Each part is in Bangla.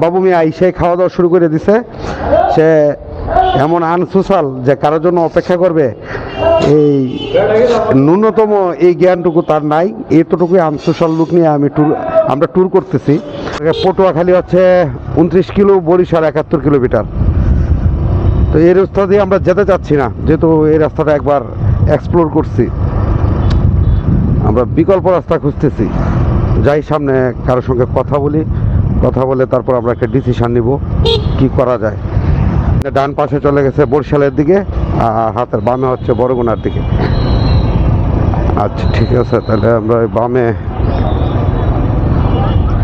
বাবু মিয়া আইসে খাওয়া দাওয়া শুরু করে দিছে। সে এমন আনসোশাল যে কারোর জন্য অপেক্ষা করবে এই ন্যূনতম এই জ্ঞানটুকু তার নাই। এতটুকুই আনসোশাল লুক নিয়ে আমরা ট্যুর করতেছি। পটুয়াখালী হচ্ছে 29 কিলো, বরিশাল 71 কিলোমিটার। তো এই রাস্তা দিয়ে আমরা যেতে চাচ্ছি না, যেহেতু এই রাস্তাটা একবার এক্সপ্লোর করছি। আমরা বিকল্প রাস্তা খুঁজতেছি। যাই সামনে কারোর সঙ্গে কথা বলে তারপর আমরা একটা ডিসিশন নিব কি করা যায়। ডান পাশে চলে গেছে বরিশালের দিকে, আর হাতের বামে হচ্ছে বরগুনার দিকে। আচ্ছা ঠিক আছে, তাহলে আমরা ওই বামে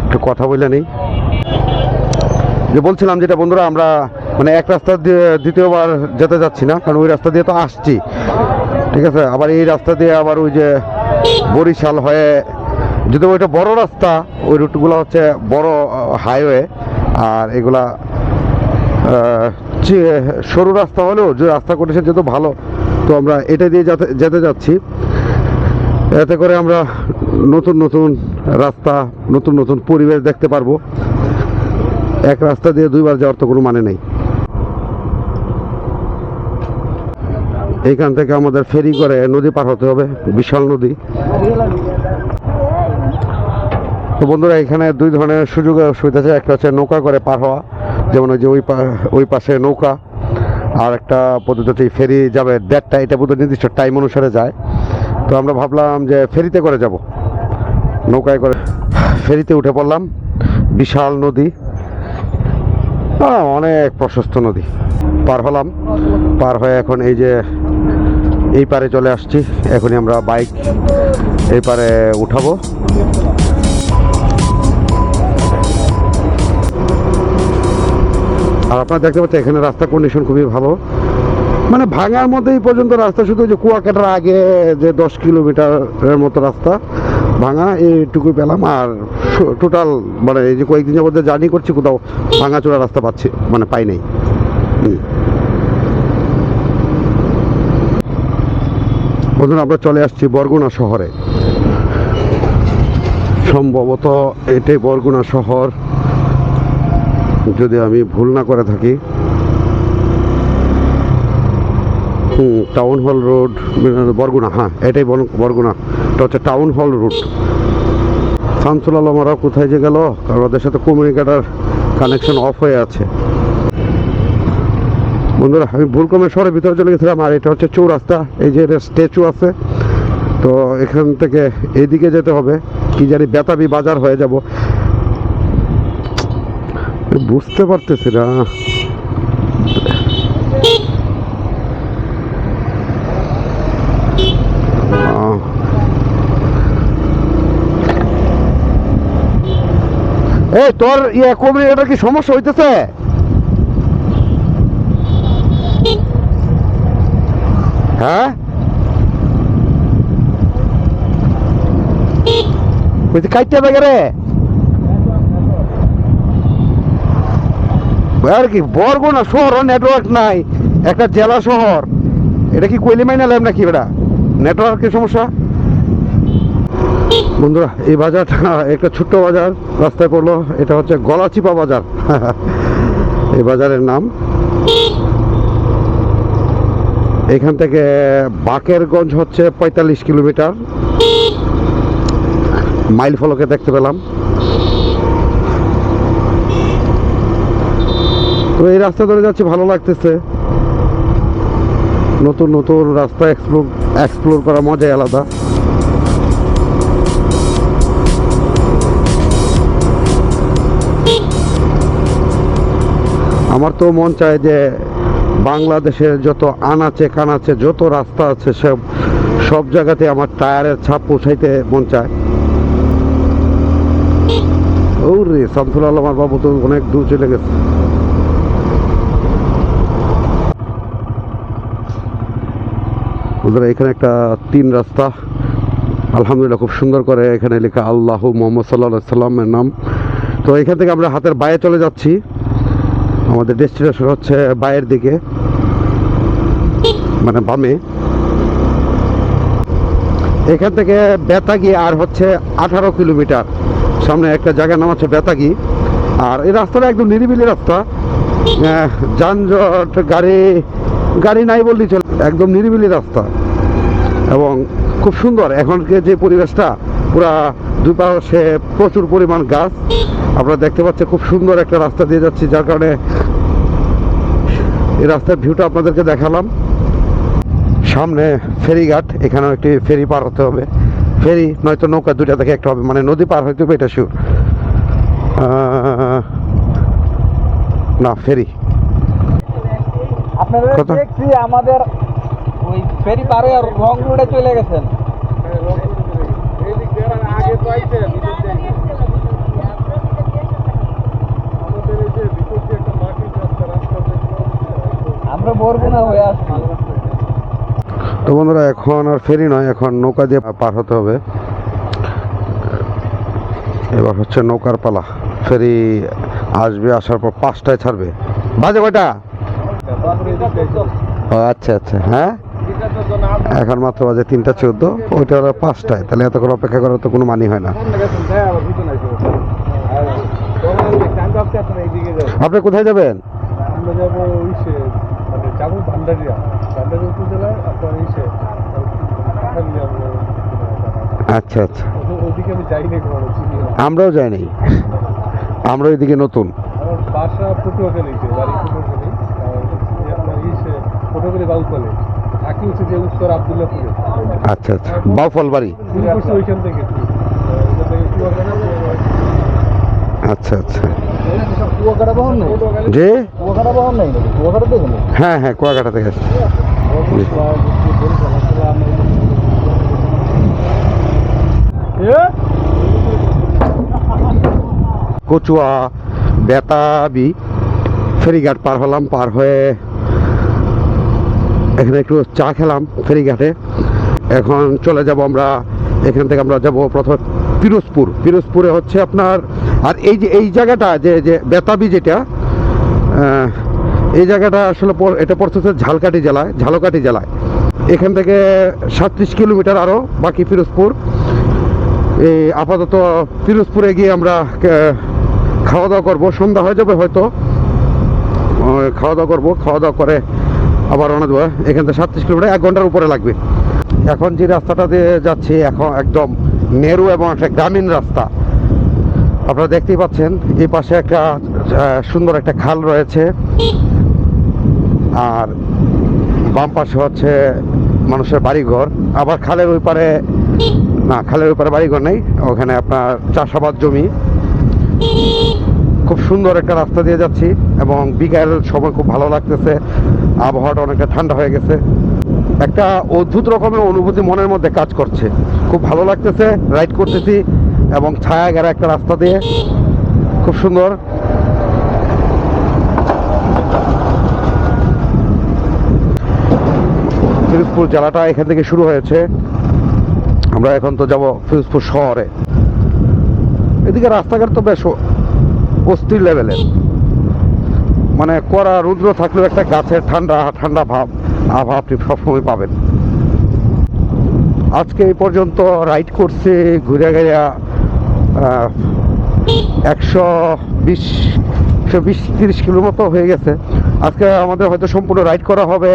একটু কথা বলে নিই। যে বলছিলাম যেটা বন্ধুরা, আমরা মানে এক রাস্তা দিয়ে দ্বিতীয়বার যেতে যাচ্ছি না, কারণ ওই রাস্তা দিয়ে তো আসছি, ঠিক আছে। আবার এই রাস্তা দিয়ে আবার ওই যে বরিশাল হয়ে, যদি ওইটা বড় রাস্তা, ওই রুটগুলো হচ্ছে বড় হাইওয়ে, আর এগুলা সরু রাস্তা হলেও যে রাস্তা করেছে যেহেতু ভালো, তো আমরা এটা দিয়ে যেতে যাচ্ছি। এতে করে আমরা নতুন নতুন রাস্তা, নতুন নতুন পরিবেশ দেখতে পারবো। এক রাস্তা দিয়ে দুইবার যাওয়ার তো কোনো মানে নেই। এইখান থেকে আমাদের ফেরি করে নদী পার হতে হবে, বিশাল নদী। তো বন্ধুরা, এখানে দুই ধরনের সুযোগ সুবিধা আছে। একটা হচ্ছে নৌকা করে পার হওয়া, যেমন ওই যে ওই পাশে নৌকা, আর একটা পদ্ধতি ফেরি যাবে 1:30টা, এটা বোধহয় নির্দিষ্ট টাইম অনুসারে যায়। তো আমরা ভাবলাম যে ফেরিতে করে যাব, নৌকায় করে ফেরিতে উঠে পড়লাম। বিশাল নদী, অনেক প্রশস্ত নদী পার হলাম। পার হয়ে এখন এই যে এই পারে চলে আসছি। এখনই আমরা বাইক এই পারে উঠাবো। আর আপনারা দেখতে পাচ্ছেন এখানে রাস্তার কন্ডিশন খুবই ভালো, মানে ভাঙার মধ্যে এই পর্যন্ত রাস্তা, শুধু যে কুয়াকাটার আগে যে 10 কিলোমিটারের মতো রাস্তা ভাঙা, এইটুকু পেলাম। আর টোটাল মানে এই যে কয়েকদিন যাবত জার্নি করছি, কোথাও ভাঙাচোরা রাস্তা পাই নাই। বন্ধুরা, আমরা চলে আসছি বরগুনা শহরে। সম্ভবত এটাই বরগুনা শহর, যদি আমি ভুল না করে থাকি। Town hall road, Barguna. হ্যাঁ, এটাই বরগুনা। এটা হচ্ছে টাউন হল রোড। শামসুল আলমরা কোথায় যে গেল, কারণ ওদের সাথে কমিউনিকেটার কানেকশন অফ হয়ে আছে। বন্ধুরা, আমি ভুলক্রমে শহরের ভিতরে চলে গেছিলাম। আর এটা হচ্ছে চৌরাস্তা, এই যে স্ট্যাচু আছে, তো এখান থেকে এইদিকে যেতে হবে। কি জানি বেতাবি বাজার হয়ে যাব, বুঝতে পারতেছি না। এই তোর কমিউনিকেটর কি সমস্যা হইতেছে? হ্যাঁ, কাইতে বেগে আর কি বরগুনা শহর নেটওয়ার্ক নাই, একটা জেলা শহর। এটা কি কইলিমাইনা ল্যাব নাকি বেটা, নেটওয়ার্কের সমস্যা? বন্ধুরা, এই বাজারটা একটা ছোট্ট বাজার রাস্তায় পড়লো। এটা হচ্ছে গলাচিপা বাজার এই বাজারের নাম। এখান থেকে বাকেরগঞ্জ হচ্ছে 45 কিলোমিটার। মাইল ফলকে দেখতে পেলাম। তো এই রাস্তা ধরে যাচ্ছি, ভালো লাগতেছে। নতুন নতুন রাস্তা এক্সপ্লোর করা মজাই আলাদা। আমার তো মন চায় যে বাংলাদেশের যত আনাচে কানাচে যত রাস্তা আছে, সব জায়গাতে আমার টায়ারের ছাপ পৌঁছাইতে মন চায়। ওরে শামসুল আলম আর বাবু তো অনেক দূর চলে গেছে। এখানে একটা 3 রাস্তা, আলহামদুলিল্লাহ খুব সুন্দর করে এখানে লেখা আল্লাহ মোহাম্মদ সাল্লাল্লাহু সাল্লামের নাম। তো এখান থেকে আমরা হাতের বাইরে চলে যাচ্ছি। আমাদের ডেস্টিনেশন হচ্ছে বাইরের দিকে, মানে বামে। এখান থেকে বেতাগি আর হচ্ছে 18 কিলোমিটার। সামনে একটা জায়গার নাম হচ্ছে বেতাগি, আর এই রাস্তাটা একদম নিরিবিলি রাস্তা, যানজট গাড়ি নাই বললেই চলে, একদম নিরিবিলি রাস্তা এবং খুব সুন্দর। এখনকে যে পরিবেশটা পুরা দুই পাশে প্রচুর পরিমাণ গাছ আপনারা দেখতে পাচ্ছেন। খুব সুন্দর একটা রাস্তা দিয়ে যাচ্ছি, যার কারণে এই রাস্তার ভিউটা আপনাদেরকে দেখালাম। সামনে ফেরিঘাট, এখানেও একটি ফেরি পার হতে হবে, ফেরি নয়তো নৌকা, দুইটা থেকে একটা হবে, মানে নদী পার হইতে হবে, এটা শিওর। না ফেরি দেখছি আমাদের ওই ফেরি পারে আর রং রোডে চলে গেছেন। আমরা বরগুনা হয়ে আসছি। তো বন্ধুরা, এখন আর ফেরি নয়, এখন নৌকা দিয়ে পার হতে হবে। এবার হচ্ছে নৌকার পালা। ফেরি আসবে, আসার পর 5টায় ছাড়বে। বাজে কয়টা? ও আচ্ছা আচ্ছা, হ্যাঁ এখন মাত্র বাজে 3:14, ওইটা হলো 5টায়। তাহলে এতক্ষণ অপেক্ষা করার তো কোনো মানি হয় না। আপনি কোথায় যাবেন? আমরা যাবো ইসে, মানে যাবো ভান্ডারিয়া উপজেলায়, আপনার ইসে আচ্ছা আচ্ছা, ওদিকে আমি যাইনি কখনো, চিনি না। আমরাও যাই নাই, আমরা ওইদিকে নতুন। আমার বাসা পটুয়াখালীতে, বাড়ি পটুয়াখালী। আর আপনার ইসে পটুয়াখালী বাউফলে থাকি হচ্ছে যে উত্তর আবদুল্লাপুরে। আচ্ছা আচ্ছা, বাউফল বাড়ি। ওইখান থেকে কুয়াকাটা। আচ্ছা আচ্ছা, কুয়াকাটা বহন নেই, যে কুয়াকাটা বহন নেই, কুয়াকাটা দেখুন। হ্যাঁ হ্যাঁ, কুয়াকাটা থেকে আসছি। কচুয়া বেতাবি ফেরিঘাট পার হলাম, পার হয়ে এখানে একটু চা খেলাম ফেরিঘাটে। এখন চলে যাব আমরা, এখান থেকে আমরা যাব প্রথমে পিরোজপুরে হচ্ছে আপনার। আর এই জায়গাটা যে বেতাবি যেটা, এই জায়গাটা আসলে এটা পড়তেছে ঝালকাঠি জেলায়। এখান থেকে 37 কিলোমিটার আরও বাকি পিরোজপুর। এই আপাতত পিরোজপুরে গিয়ে আমরা খাওয়া দাওয়া করবো, সন্ধ্যা হয়ে যাবে হয়তো। খাওয়া দাওয়া করে আবার রওনা দেবো। এখান থেকে 37 কিলোমিটার, 1 ঘন্টার উপরে লাগবে। এখন যে রাস্তাটা দিয়ে যাচ্ছি, এখন একদম নেরু এবং একটা গ্রামীণ রাস্তা। আপনারা দেখতেই পাচ্ছেন, এই পাশে একটা সুন্দর একটা খাল রয়েছে, আর বাম পাশে হচ্ছে মানুষের বাড়িঘর। আবার খালের ওই পারে বাড়িঘর নেই, ওখানে আপনার চাষাবাদ জমি। খুব সুন্দর একটা রাস্তা দিয়ে যাচ্ছি এবং বিকাল সময় খুব ভালো লাগতেছে, আবহাওয়াটা অনেকটা ঠান্ডা হয়ে গেছে। একটা অদ্ভুত রকমের অনুভূতি মনের মধ্যে কাজ করছে, খুব ভালো লাগতেছে। রাইড করতেছি এবং ছায়া ঘেরা একটা রাস্তা দিয়ে, খুব সুন্দর। ফিরোজপুর জেলাটা এখান থেকে শুরু হয়েছে। আমরা এখন তো যাব ফিরোজপুর শহরে। এদিকে রাস্তাঘাট তো বেশ অস্থির লেভেলের, মানে কড়া রৌদ্র থাকলেও একটা গাছের ঠান্ডা আবহাওয়া আপনি সবসময় পাবেন। আজকে এই পর্যন্ত রাইড করছে ঘুরে গেয়া 120-130 কিলোর মতো হয়ে গেছে। আজকে আমাদের হয়তো সম্পূর্ণ রাইড করা হবে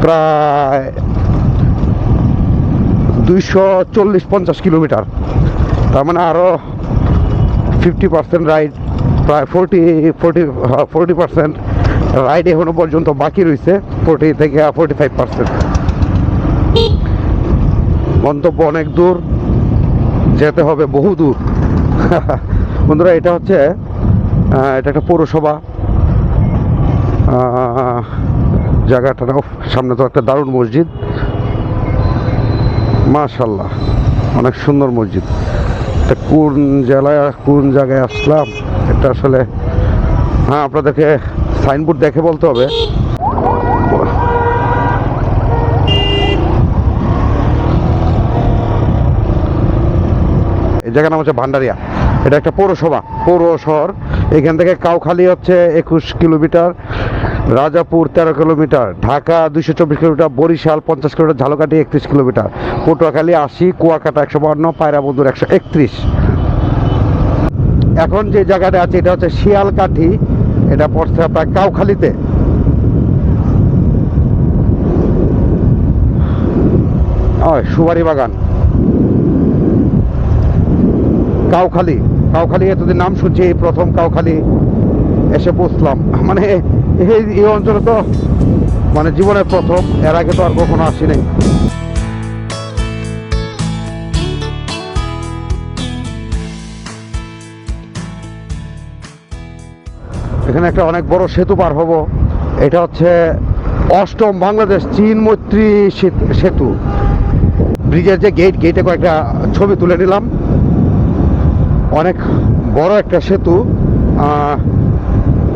প্রায় 240-50 কিলোমিটার। তার মানে আরও 50% রাইড, প্রায় 40% রাইড এখনো পর্যন্ত বাকি রয়েছে, 40 থেকে 45%। গন্তব্য অনেক দূর, যেতে হবে বহু দূর। বন্ধুরা, এটা হচ্ছে এটা একটা পৌরসভা জায়গাটা। সামনে তো একটা দারুণ মসজিদ, মাশাআল্লাহ অনেক সুন্দর মসজিদ। এটা কোন জায়গায় আসলাম এটা আসলে, হ্যাঁ আপনাদেরকে সাইনবোর্ড দেখে বলতে হবে। এই জায়গার নাম হচ্ছে ভান্ডারিয়া। এটা একটা পৌর শহর। এখান থেকে কাউখালী হচ্ছে 21 kilometre, Rajapur 13 kilometre, Dhaka 224 kilometre, Barisal 50 kilometre, Jhalokati 31 kilometre, Patuakhali 80, Kuakata 152, Payrabandar 131। এখন যে জায়গাটা আছে এটা হচ্ছে শিয়ালকাঠি, এটা পড়ছে আপনার কাউখালীতে। সুবারি বাগান, কাউখালী। কাউখালী এতদিন নাম শুনছি, প্রথম কাউখালী এসে পৌঁছলাম। মানে এই অঞ্চলে তো মানে জীবনের প্রথম, এর আগে তো আর কখনো আসি নাই। এখানে একটা অনেক বড় সেতু পার হব, এটা হচ্ছে অষ্টম বাংলাদেশ চীন মৈত্রী সেতু। ব্রিজের যে গেটে কয়েকটা ছবি তুলে নিলাম। অনেক বড় একটা সেতু।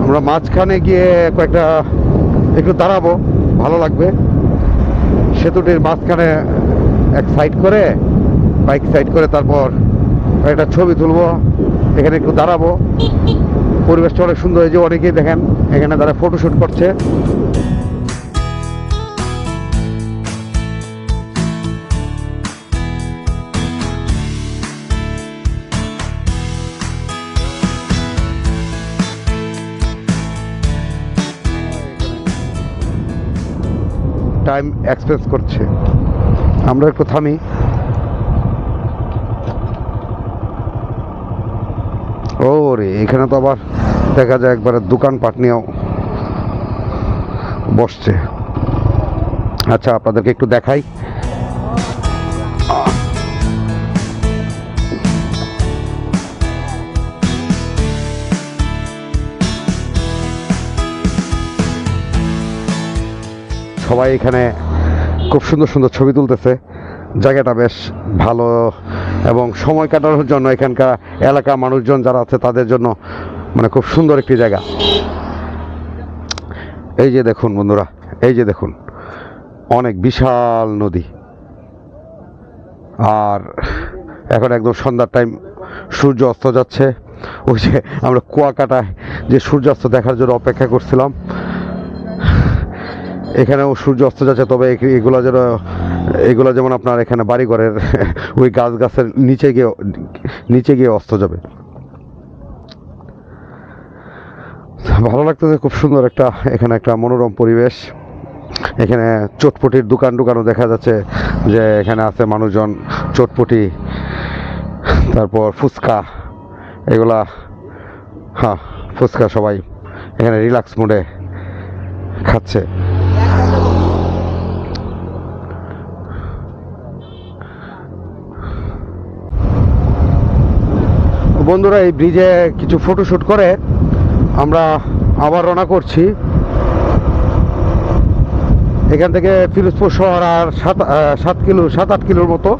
আমরা মাঝখানে গিয়ে কয়েকটা একটু দাঁড়াবো, ভালো লাগবে। সেতুটির মাঝখানে এক সাইড করে, বাইক সাইড করে, তারপর একটা ছবি তুলবো, এখানে একটু দাঁড়াবো। পরিবেশটা অনেক সুন্দর হয়েছে, অনেকেই দেখেন এখানে তারা ফটোশুট করছে। টাইম এক্সপ্রেস করছে, আমরা একটু থামি। ও রে, এখানে তো আবার দেখা যায় একবারে দোকানপাট নিয়েও বসছে। আচ্ছা, আপনাদেরকে একটু দেখাই। সবাই এখানে খুব সুন্দর সুন্দর ছবি তুলতেছে। জায়গাটা বেশ ভালো এবং সময় কাটানোর জন্য এখানকার এলাকা মানুষজন যারা আছে তাদের জন্য মানে খুব সুন্দর একটি জায়গা। এই যে দেখুন বন্ধুরা, এই যে দেখুন অনেক বিশাল নদী। আর এখন একদম সন্ধ্যার টাইম, সূর্য অস্ত যাচ্ছে। ওই যে আমরা কুয়াকাটায় যে সূর্যাস্ত দেখার জন্য অপেক্ষা করছিলাম, এখানেও সূর্য অস্ত যাচ্ছে। তবে এগুলো যেমন আপনার এখানে বাড়িঘরের ওই গাছের নিচে গিয়ে অস্ত যাবে। ভালো লাগতেছে, খুব সুন্দর একটা এখানে একটা মনোরম পরিবেশ। এখানে চটপটির দোকানও দেখা যাচ্ছে, যে এখানে আছে মানুষজন চটপটি, তারপর ফুচকা, এগুলা। হ্যাঁ, ফুচকা সবাই এখানে রিল্যাক্স মুডে খাচ্ছে। বন্ধুরা, এই ব্রিজে কিছু ফটোশুট করে আমরা আবার রওনা করছি। এখান থেকে ফিরোজপুর শহর আর 7-8 কিলোর মতো।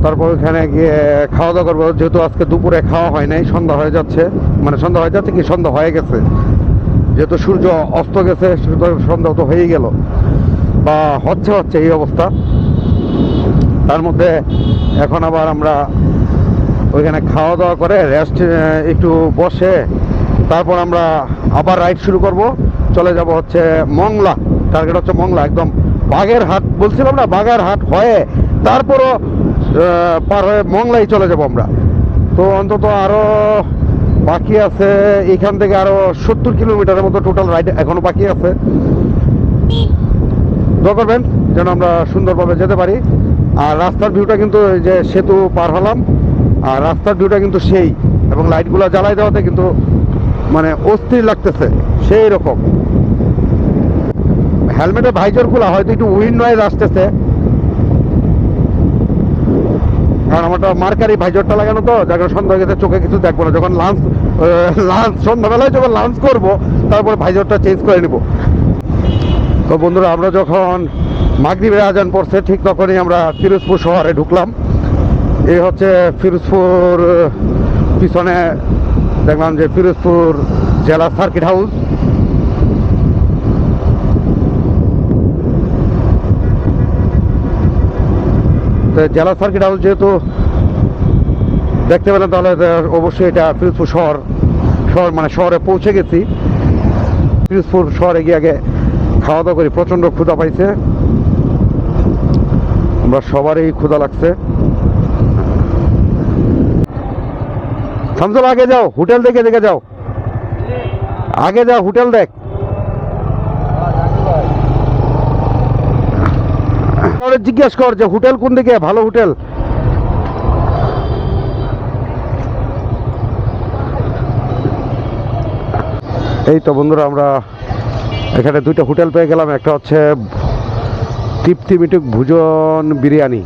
তারপর ওইখানে গিয়ে খাওয়া দাওয়া করবো, যেহেতু আজকে দুপুরে খাওয়া হয় নাই, সন্ধ্যা হয়ে যাচ্ছে। মানে সন্ধ্যা হয়ে যাচ্ছে কি, সন্ধ্যা হয়ে গেছে, যেহেতু সূর্য অস্ত গেছে, সন্ধ্যা তো হয়েই গেল বা হচ্ছে এই অবস্থা। তার মধ্যে এখন আবার আমরা ওইখানে খাওয়া দাওয়া করে রেস্ট একটু বসে, তারপর আমরা আবার রাইড শুরু করব। চলে যাব হচ্ছে মংলা, টার্গেট হচ্ছে মংলা, একদম বাগেরহাট বলছিলাম না, বাগেরহাট হয়ে তারপরও পার হয়ে মংলাই চলে যাব আমরা। তো অন্তত আরও বাকি আছে, এখান থেকে আরও 70 কিলোমিটারের মতো টোটাল রাইড এখনো বাকি আছে। দোয়া করবেন যেন আমরা সুন্দরভাবে যেতে পারি। আর রাস্তার ভিউটা কিন্তু, এই যে সেতু পার হলাম, আর রাস্তার ভিউটা কিন্তু সেই, এবং লাইটগুলো জ্বালাই দেওয়াতে কিন্তু মানে অস্থির লাগতেছে সেই রকম। হেলমেটের ভাইজার খোলা, হয়তো একটু উইন্ড নয়েজ আসতেছে, কারণ আমারটা মার্কারি ভাইজারটা লাগানো, তো যাকে সন্ধ্যা হয়ে গেছে, চোখে কিছু দেখবো না। যখন লাঞ্চ সন্ধ্যাবেলায় যখন লাঞ্চ করবো, তারপর ভাইজারটা চেঞ্জ করে নিব। তো বন্ধুরা, আমরা যখন মাগরিবের আজান পড়ছে ঠিক তখনই আমরা ফিরোজপুর শহরে ঢুকলাম। এই হচ্ছে ফিরোজপুর, পিছনে দেখলাম যে ফিরোজপুর জেলা সার্কিট হাউস। তো জেলা সার্কিট হাউস যেহেতু দেখতে পেলাম, তাহলে অবশ্যই এটা ফিরোজপুর শহর মানে শহরে পৌঁছে গেছি। ফিরোজপুর শহরে গিয়ে আগে খাওয়া দাওয়া করি, প্রচণ্ড ক্ষুধা পাইছে, আমরা সবারই ক্ষুধা লাগছে। শামসুল আগে যাও, হোটেল দেখে দেখে যাও, আগে যাও, হোটেল দেখ। জিজ্ঞেস কর যে হোটেল কোন দিকে ভালো হোটেল। এই তো বন্ধুরা, আমরা এখানে দুইটা হোটেল পেয়ে গেলাম। একটা হচ্ছে তৃপ্তি মিটুক ভুজন বিরিয়ানি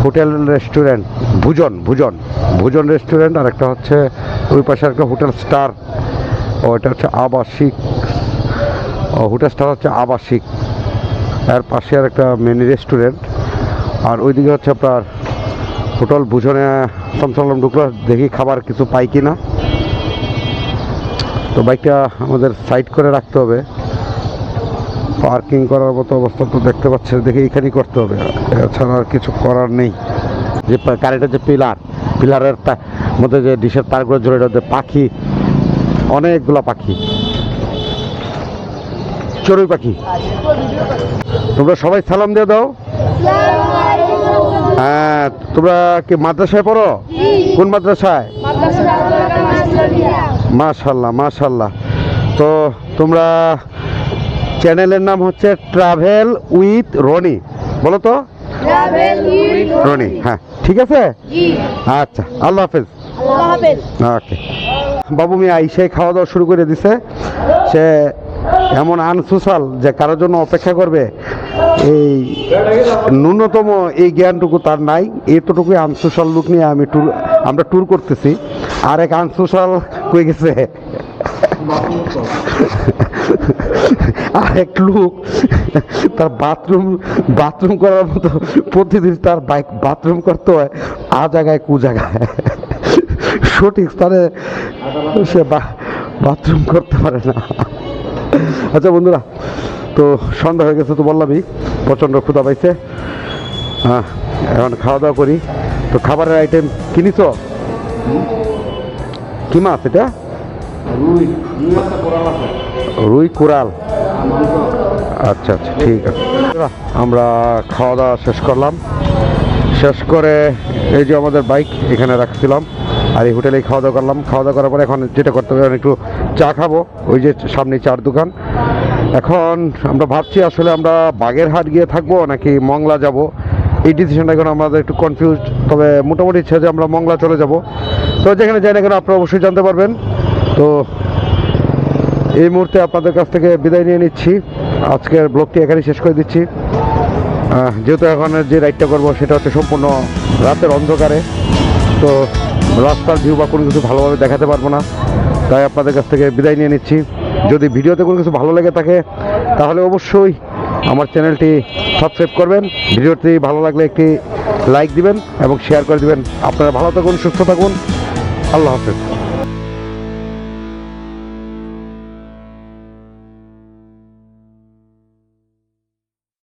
হোটেল রেস্টুরেন্ট, ভুজন রেস্টুরেন্ট, আর একটা হচ্ছে ওই পাশে একটা হোটেল স্টার, ওইটা হচ্ছে আবাসিক, হোটেল স্টার হচ্ছে আবাসিক, এর পাশে আর একটা মিনি রেস্টুরেন্ট, আর ওইদিকে হচ্ছে আপনার হোটেল ভুজনে। চমচলম ঢুকলো, দেখি খাবার কিছু পাই কি না। তো বাইকটা আমাদের সাইড করে রাখতে হবে, পার্কিং করার মতো অবস্থা তো দেখতে পাচ্ছেন, দেখে এখানেই করতে হবে, এছাড়া আর কিছু করার নেই। যে কারেন্টের যে পিলারের মধ্যে যে ডিশের তারগুলো জড়ে, ওটাতে পাখি, অনেকগুলো পাখি, চড়ুই পাখি। তোমরা সবাই সালাম দিয়ে দাও। হ্যাঁ, তোমরা কি মাদ্রাসায় পড়ো? কোন মাদ্রাসায়? মাশাল্লাহ মাশাল্লাহ। তো তোমরা চ্যানেলের নাম হচ্ছে ট্রাভেল উইথ রনি, বলো তো? রনি, হ্যাঁ ঠিক আছে। আচ্ছা, আল্লাহ হাফেজ। ওকে। বাবু মিয়া আইসে খাওয়া দাওয়া শুরু করে দিছে। সে এমন আনসোশাল যে কারোর জন্য অপেক্ষা করবে, এই ন্যূনতম এই জ্ঞানটুকু তার নাই। এতটুকুই আনসোশাল লুক নিয়ে আমরা ট্যুর করতেছি। আর এক আনসোশাল কয়ে গেছে, আর এক লোক তার বাথরুম করার মতো প্রতিদিন তার বাইক বাথরুম করতে হয় জায়গায় জায়গায়, সঠিক স্থানে সে বাথরুম করতে পারে না। আচ্ছা বন্ধুরা, তো সন্ধ্যা হয়ে গেছে তো বললামই, প্রচণ্ড ক্ষুধা পাইছে। হ্যাঁ, এখন খাওয়া দাওয়া করি। তো খাবারের আইটেম কিনিস? কি মাছ এটা? রুই কোরাল। আচ্ছা আচ্ছা, ঠিক আছে। আমরা খাওয়া দাওয়া শেষ করলাম, শেষ করে এই যে আমাদের বাইক এখানে রাখছিলাম, আর এই হোটেলেই খাওয়া দাওয়া করলাম। খাওয়া দাওয়া করার পরে এখন যেটা করতে হবে, একটু চা খাবো, ওই যে সামনে চার দোকান। এখন আমরা ভাবছি আসলে আমরা বাগেরহাট গিয়ে থাকবো নাকি মংলা যাব, এই ডিসিশনটা এখন আমাদের একটু কনফিউজ। তবে মোটামুটি ইচ্ছা যে আমরা মংলা চলে যাব। তো যেখানে যাই না কেন আপনারা অবশ্যই জানতে পারবেন। তো এই মুহূর্তে আপনাদের কাছ থেকে বিদায় নিয়ে নিচ্ছি, আজকের ব্লগটি এখানেই শেষ করে দিচ্ছি। যেহেতু এখন যে রাইডটা করবো সেটা হচ্ছে সম্পূর্ণ রাতের অন্ধকারে, তো রাস্তার ভিউ বা কোনো কিছু ভালোভাবে দেখাতে পারবো না, তাই আপনাদের কাছ থেকে বিদায় নিয়ে নিচ্ছি। যদি ভিডিওতে কোনো কিছু ভালো লেগে থাকে তাহলে অবশ্যই আমার চ্যানেলটি সাবস্ক্রাইব করবেন, ভিডিওটি ভালো লাগলে একটি লাইক দিবেন এবং শেয়ার করে দিবেন। আপনারা ভালো থাকুন, সুস্থ থাকুন, আল্লাহ হাফেজ।